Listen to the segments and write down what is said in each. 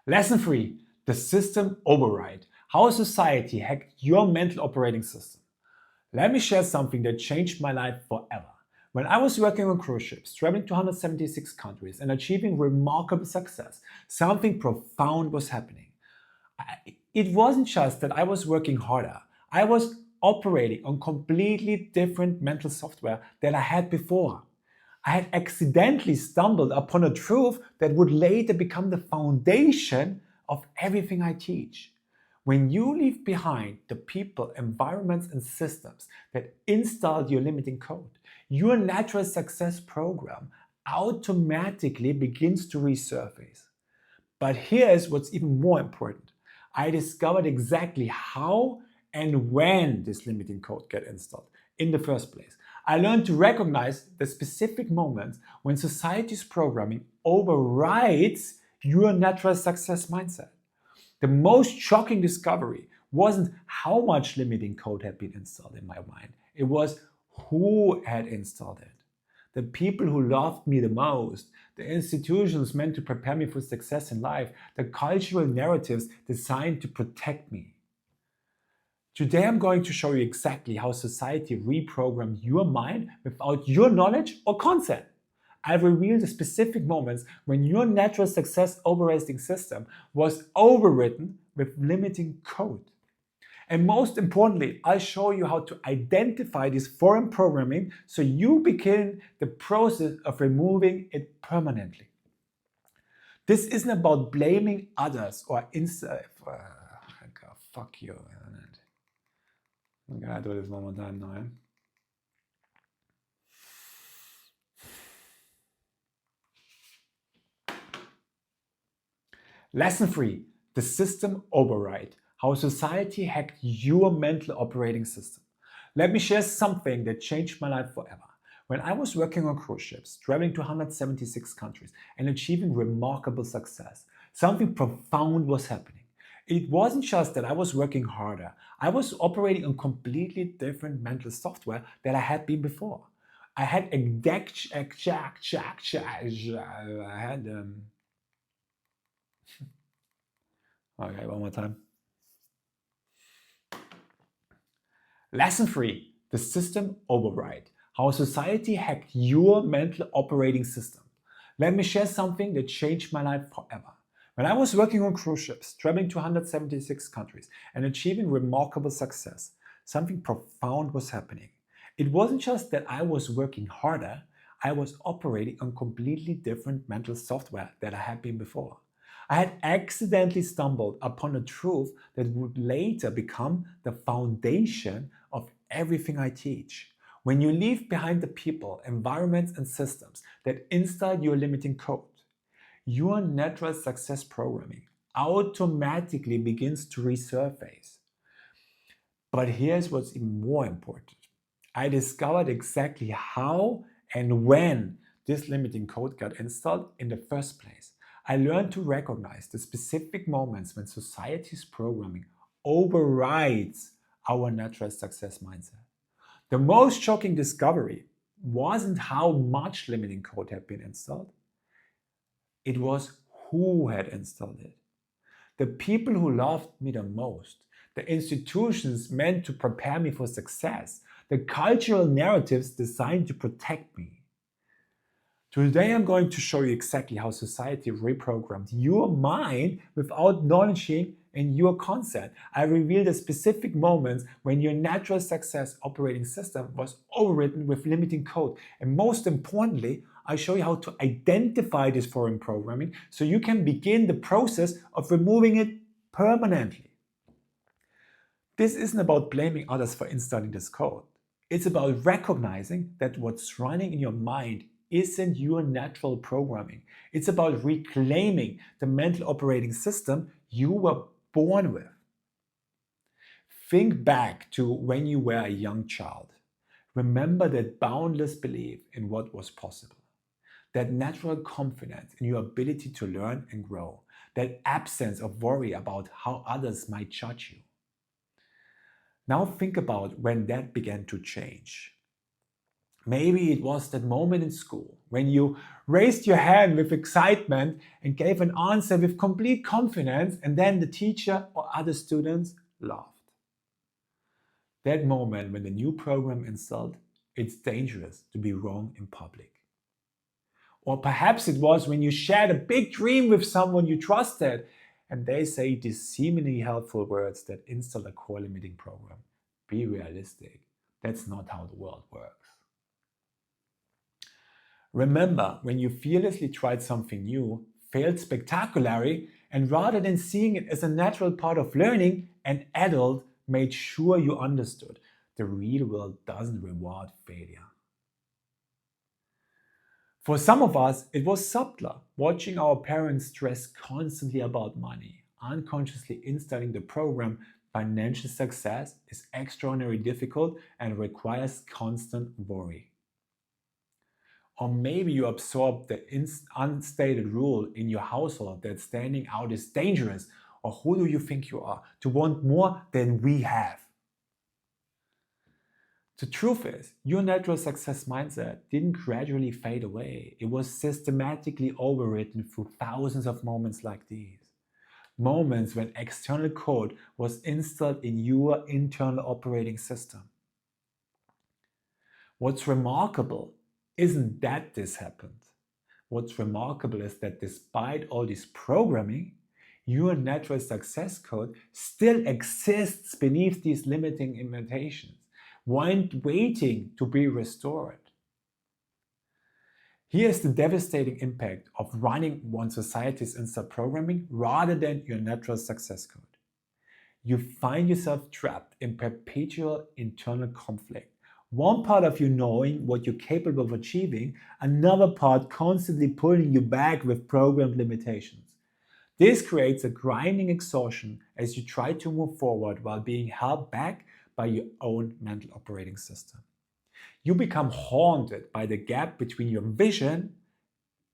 Lesson 3. The system override. How society hacked your mental operating system. Let me share something that changed my life forever. When I was working on cruise ships, traveling to 176 countries and achieving remarkable success, something profound was happening. It wasn't just that I was working harder. I was operating on completely different mental software than I had before. I had accidentally stumbled upon a truth that would later become the foundation of everything I teach. When you leave behind the people, environments, and systems that installed your limiting code, your natural success program automatically begins to resurface. But here's what's even more important. I discovered exactly how and when this limiting code got installed in the first place. I learned to recognize the specific moments when society's programming overrides your natural success mindset. The most shocking discovery wasn't how much limiting code had been installed in my mind, it was who had installed it. The people who loved me the most, the institutions meant to prepare me for success in life, the cultural narratives designed to protect me. Today I'm going to show you exactly how society reprogrammed your mind without your knowledge or consent. I've revealed the specific moments when your natural success overriding system was overwritten with limiting code. And most importantly, I'll show you how to identify this foreign programming so you begin the process of removing it permanently. This isn't about blaming others or fuck you. I'm gonna do this one more time now. Lesson 3. The system override. How society hacked your mental operating system. Let me share something that changed my life forever. When I was working on cruise ships, traveling to 176 countries and achieving remarkable success, something profound was happening. It wasn't just that I was working harder, I was operating on completely different mental software than I had been before. I had okay, one more time. Lesson 3. The system override. How society hacked your mental operating system. Let me share something that changed my life forever. When I was working on cruise ships, traveling to 176 countries and achieving remarkable success, something profound was happening. It wasn't just that I was working harder, I was operating on completely different mental software than I had been before. I had accidentally stumbled upon a truth that would later become the foundation of everything I teach. When you leave behind the people, environments, and systems that install your limiting code, your natural success programming automatically begins to resurface. But here's what's even more important. I discovered exactly how and when this limiting code got installed in the first place. I learned to recognize the specific moments when society's programming overrides our natural success mindset. The most shocking discovery wasn't how much limiting code had been installed, it was who had installed it. The people who loved me the most, the institutions meant to prepare me for success, the cultural narratives designed to protect me. Today I'm going to show you exactly how society reprogrammed your mind without acknowledging and your consent. I reveal the specific moments when your natural success operating system was overwritten with limiting code. And most importantly, I show you how to identify this foreign programming so you can begin the process of removing it permanently. This isn't about blaming others for installing this code. It's about recognizing that what's running in your mind isn't your natural programming. It's about reclaiming the mental operating system you were born with. Think back to when you were a young child. Remember that boundless belief in what was possible, that natural confidence in your ability to learn and grow, that absence of worry about how others might judge you. Now think about when that began to change. Maybe it was that moment in school when you raised your hand with excitement and gave an answer with complete confidence, and then the teacher or other students laughed. That moment when the new program installed, it's dangerous to be wrong in public. Or perhaps it was when you shared a big dream with someone you trusted and they say these seemingly helpful words that install a core limiting program. Be realistic. That's not how the world works. Remember when you fearlessly tried something new, failed spectacularly, and rather than seeing it as a natural part of learning, an adult made sure you understood the real world doesn't reward failure. For some of us, it was subtler, watching our parents stress constantly about money, unconsciously installing the program. Financial success is extraordinarily difficult and requires constant worry. Or maybe you absorbed the unstated rule in your household that standing out is dangerous, or who do you think you are to want more than we have? The truth is, your natural success mindset didn't gradually fade away. It was systematically overwritten through thousands of moments like these. Moments when external code was installed in your internal operating system. What's remarkable isn't that this happened. What's remarkable is that despite all this programming, your natural success code still exists beneath these limiting limitations, waiting to be restored. Here's the devastating impact of running one society's installed programming rather than your natural success code. You find yourself trapped in perpetual internal conflict. One part of you knowing what you're capable of achieving, another part constantly pulling you back with programmed limitations. This creates a grinding exhaustion as you try to move forward while being held back by your own mental operating system. You become haunted by the gap between your vision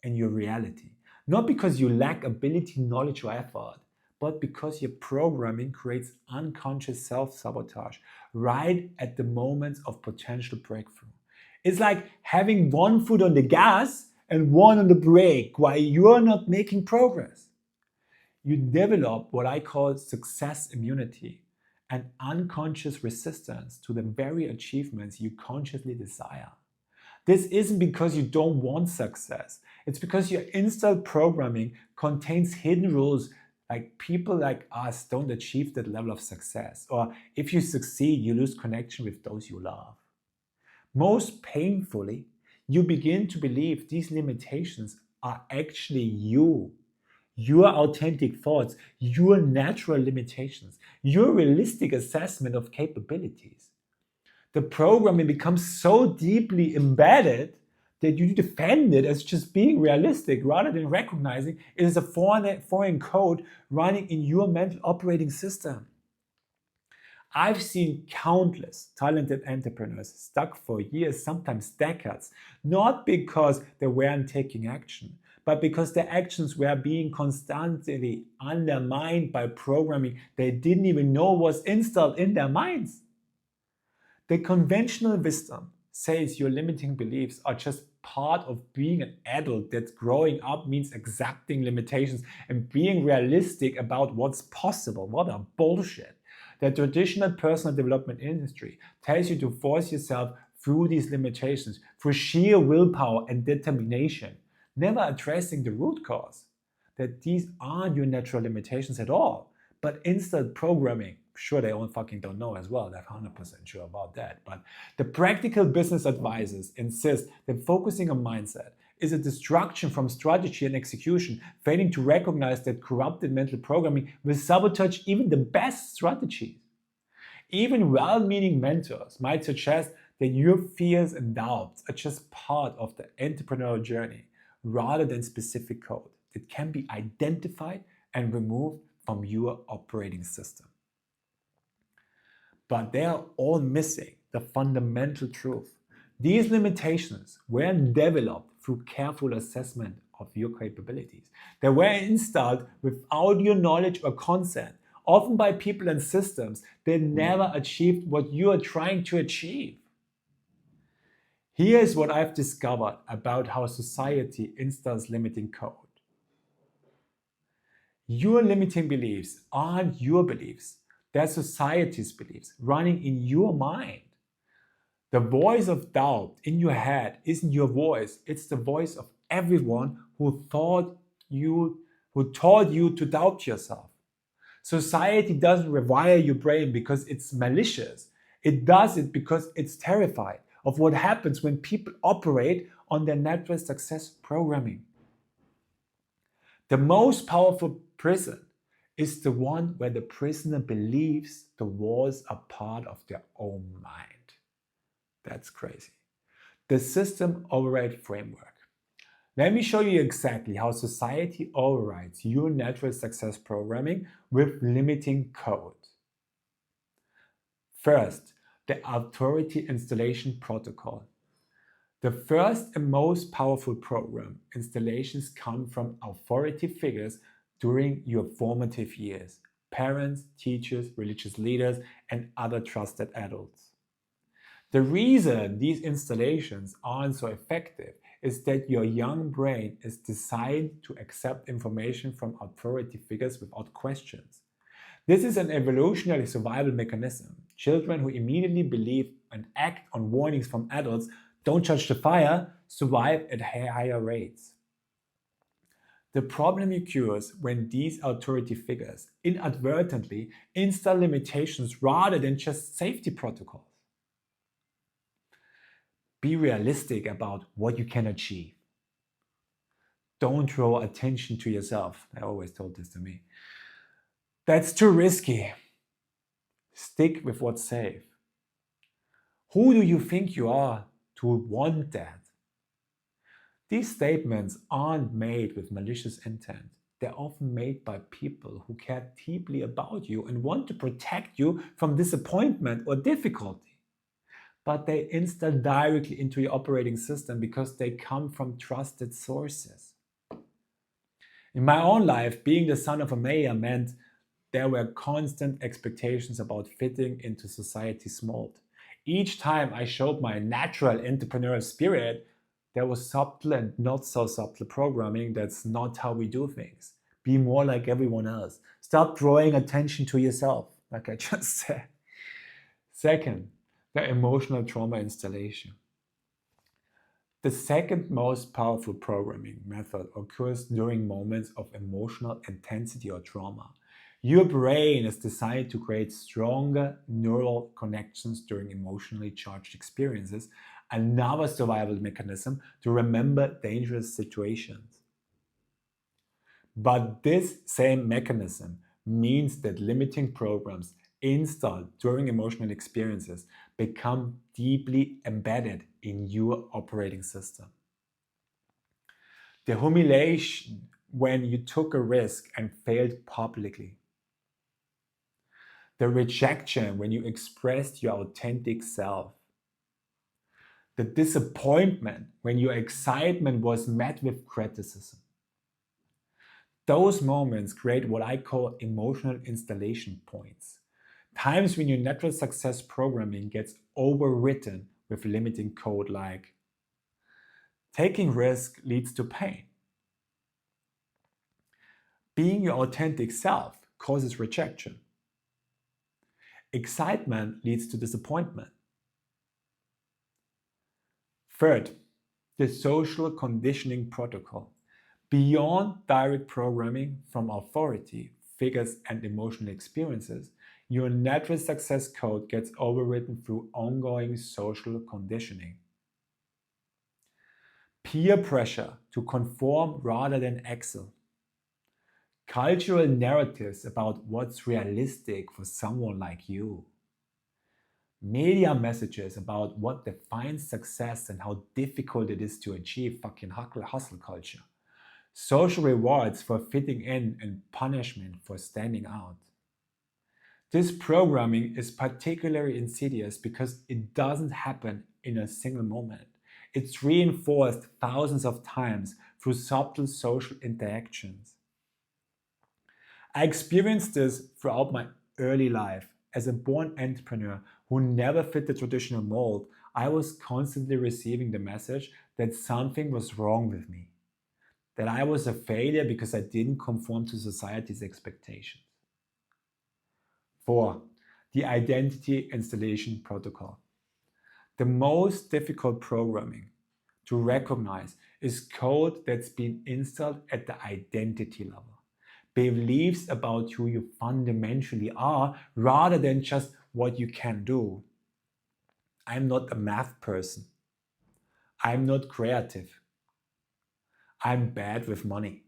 and your reality, not because you lack ability, knowledge, or effort, but because your programming creates unconscious self-sabotage right at the moments of potential breakthrough. It's like having one foot on the gas and one on the brake while you're not making progress. You develop what I call success immunity, an unconscious resistance to the very achievements you consciously desire. This isn't because you don't want success. It's because your installed programming contains hidden rules like people like us don't achieve that level of success, or if you succeed, you lose connection with those you love. Most painfully, you begin to believe these limitations are actually you. Your authentic thoughts, your natural limitations, your realistic assessment of capabilities. The programming becomes so deeply embedded that you defend it as just being realistic rather than recognizing it is a foreign code running in your mental operating system. I've seen countless talented entrepreneurs stuck for years, sometimes decades, not because they weren't taking action, but because their actions were being constantly undermined by programming they didn't even know was installed in their minds. The conventional wisdom says your limiting beliefs are just part of being an adult, that growing up means accepting limitations and being realistic about what's possible. What a bullshit. The traditional personal development industry tells you to force yourself through these limitations through sheer willpower and determination, never addressing the root cause, that these aren't your natural limitations at all, but installed programming. Sure, they all fucking don't know as well. They're 100% sure about that. But the practical business advisors insist that focusing on mindset is a distraction from strategy and execution, failing to recognize that corrupted mental programming will sabotage even the best strategies. Even well-meaning mentors might suggest that your fears and doubts are just part of the entrepreneurial journey rather than specific code that can be identified and removed from your operating system. But they are all missing the fundamental truth. These limitations weren't developed through careful assessment of your capabilities. They were installed without your knowledge or consent, often by people and systems that never achieved what you are trying to achieve. Here's what I've discovered about how society installs limiting code. Your limiting beliefs aren't your beliefs. They're society's beliefs running in your mind. The voice of doubt in your head isn't your voice. It's the voice of everyone who taught you to doubt yourself. Society doesn't rewire your brain because it's malicious. It does it because it's terrified of what happens when people operate on their natural success programming. The most powerful prison is the one where the prisoner believes the walls are part of their own mind. That's crazy. The system override framework. Let me show you exactly how society overrides your natural success programming with limiting code. First, the authority installation protocol. The first and most powerful program installations come from authority figures during your formative years: parents, teachers, religious leaders, and other trusted adults. The reason these installations aren't so effective is that your young brain is designed to accept information from authority figures without questions. This is an evolutionary survival mechanism. Children who immediately believe and act on warnings from adults, "Don't touch the fire," survive at higher rates. The problem occurs when these authority figures inadvertently install limitations rather than just safety protocols. Be realistic about what you can achieve. Don't draw attention to yourself. I always told this to me. That's too risky. Stick with what's safe. Who do you think you are to want that? These statements aren't made with malicious intent. They're often made by people who care deeply about you and want to protect you from disappointment or difficulty. But they install directly into your operating system because they come from trusted sources. In my own life, being the son of a mayor meant there were constant expectations about fitting into society's mold. Each time I showed my natural entrepreneurial spirit, there was subtle and not so subtle programming. That's not how we do things. Be more like everyone else. Stop drawing attention to yourself, like I just said. Second, the emotional trauma installation. The second most powerful programming method occurs during moments of emotional intensity or trauma. Your brain is designed to create stronger neural connections during emotionally charged experiences, another survival mechanism to remember dangerous situations. But this same mechanism means that limiting programs installed during emotional experiences become deeply embedded in your operating system. The humiliation when you took a risk and failed publicly. The rejection when you expressed your authentic self. The disappointment when your excitement was met with criticism. Those moments create what I call emotional installation points. Times when your natural success programming gets overwritten with limiting code like taking risk leads to pain. Being your authentic self causes rejection. Excitement leads to disappointment. Third, the social conditioning protocol. Beyond direct programming from authority, figures, and emotional experiences, your natural success code gets overwritten through ongoing social conditioning. Peer pressure to conform rather than excel. Cultural narratives about what's realistic for someone like you. Media messages about what defines success and how difficult it is to achieve fucking hustle culture. Social rewards for fitting in and punishment for standing out. This programming is particularly insidious because it doesn't happen in a single moment. It's reinforced thousands of times through subtle social interactions. I experienced this throughout my early life. As a born entrepreneur who never fit the traditional mold, I was constantly receiving the message that something was wrong with me, that I was a failure because I didn't conform to society's expectations. 4. The Identity Installation Protocol. The most difficult programming to recognize is code that's been installed at the identity level. Beliefs about who you fundamentally are rather than just what you can do. I'm not a math person. I'm not creative. I'm bad with money.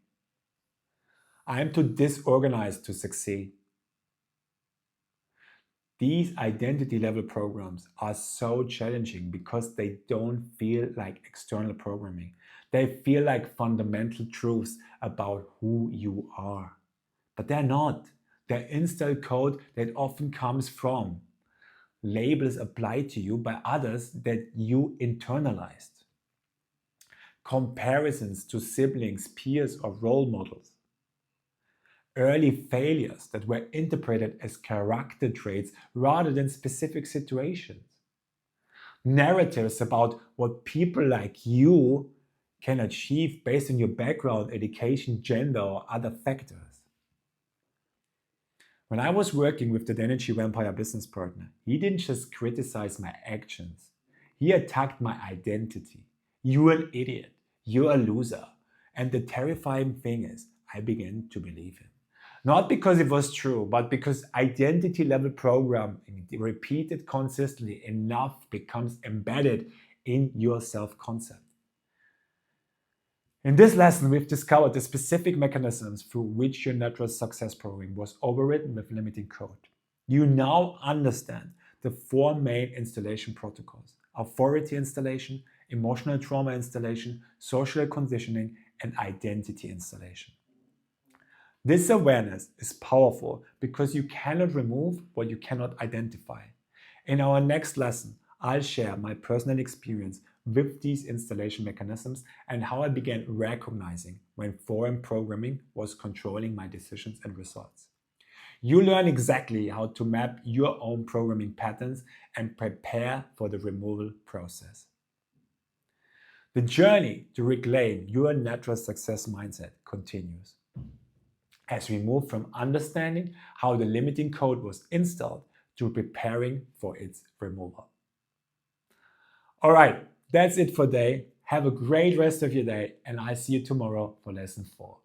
I'm too disorganized to succeed. These identity level programs are so challenging because they don't feel like external programming. They feel like fundamental truths about who you are. But they're not. They're installed code that often comes from labels applied to you by others that you internalized. Comparisons to siblings, peers, or role models. Early failures that were interpreted as character traits rather than specific situations. Narratives about what people like you can achieve based on your background, education, gender, or other factors. When I was working with the energy vampire business partner, he didn't just criticize my actions, he attacked my identity. You're an idiot, you're a loser. And the terrifying thing is, I began to believe him. Not because it was true, but because identity level programming repeated consistently enough becomes embedded in your self-concept. In this lesson, we've discovered the specific mechanisms through which your natural success programming was overridden with limiting code. You now understand the 4 main installation protocols: authority installation, emotional trauma installation, social conditioning, and identity installation. This awareness is powerful because you cannot remove what you cannot identify. In our next lesson, I'll share my personal experience with these installation mechanisms and how I began recognizing when foreign programming was controlling my decisions and results. You learn exactly how to map your own programming patterns and prepare for the removal process. The journey to reclaim your natural success mindset continues as we move from understanding how the limiting code was installed to preparing for its removal. All right, that's it for today. Have a great rest of your day, and I'll see you tomorrow for lesson 4.